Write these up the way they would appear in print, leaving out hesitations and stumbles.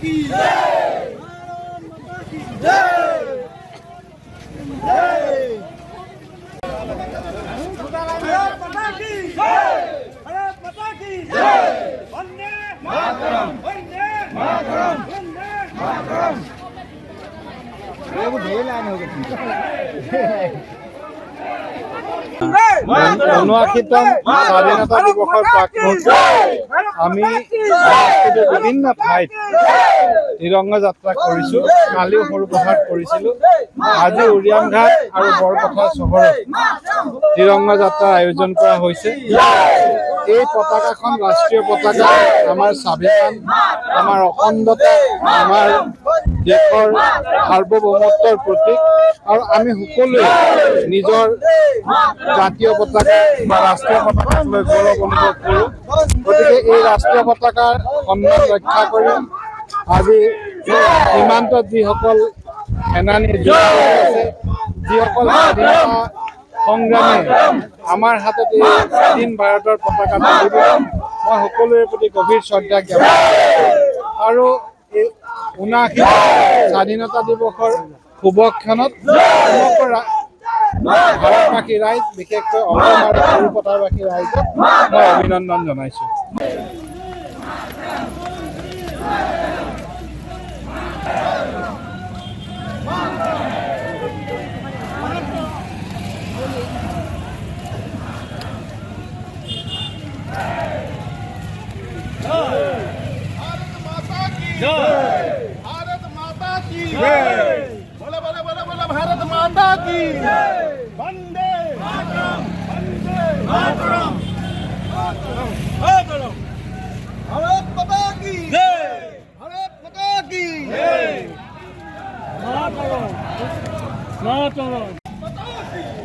की जय, जय, जय। भारत माता की जय, भारत माता की जय। वंदे मातरम, वंदे मातरम, वंदे मातरम। ये वो ढेर लाइन हो गई। ৭৯তম স্বাধীনতা দিৱসৰ প্ৰাকমুহূৰ্তত আমি বিভিন্ন ঠাইত তিৰংগা যাত্ৰা কৰিছোঁ। কালিও সৰুপথাৰত কৰিছিলোঁ। আজি উৰিয়ামঘাট আৰু বৰপথাৰ চহৰত তিৰংগা যাত্ৰাৰ আয়োজন কৰা হৈছে। এই পতাকাখন ৰাষ্ট্ৰীয় পতাকা, আমাৰ স্বাভিমান, আমাৰ অখণ্ডতা, আমাৰ দেশৰ সাৰ্বভৌমত্বৰ প্ৰতীক। আৰু আমি সকলোৱে নিজৰ জাতীয় পতাকা বা ৰাষ্ট্ৰীয় পতাকাক লৈ গৌৰৱ অনুভৱ কৰোঁ। গতিকে এই ৰাষ্ট্ৰীয় পতাকাৰ সন্মান ৰক্ষা কৰি আজি সীমান্তত যিসকল সেনানী আছে, যিসকল স্বাধীনতা সংগ্ৰামী আমাৰ হাতত এই স্বাধীন ভাৰতৰ পতাকা তুলি দিলে, মই সকলোৰে প্ৰতি গভীৰ শ্ৰদ্ধা জ্ঞাপন আৰু এই ৭৯ স্বাধীনতা দিৱসৰ শুভক্ষণত সমগ্ৰ ভাৰতবাসী ৰাইজ, বিশেষকৈ অসম আৰু সৰুপথাৰবাসী ৰাইজক মই অভিনন্দন জনাইছোঁ। भारत माता की जय, बोले बोले बोले बोले भारत माता की जय। वंदे मातरम, वंदे मातरम, मातरम। भारत माता की जय, भारत माता की जय। मातरम, मातरम,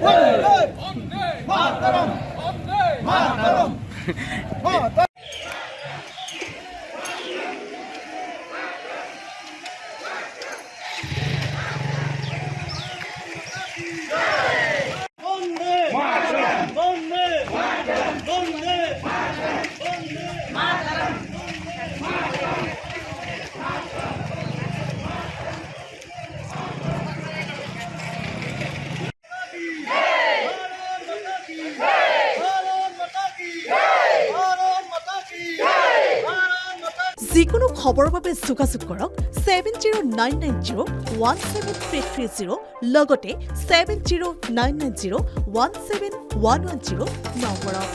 वंदे मातरम, वंदे मातरम, मातरम। যিকোনো খবৰৰ বাবে যোগাযোগ কৰক 7099017330 লগতে 7099017110 নম্বৰত।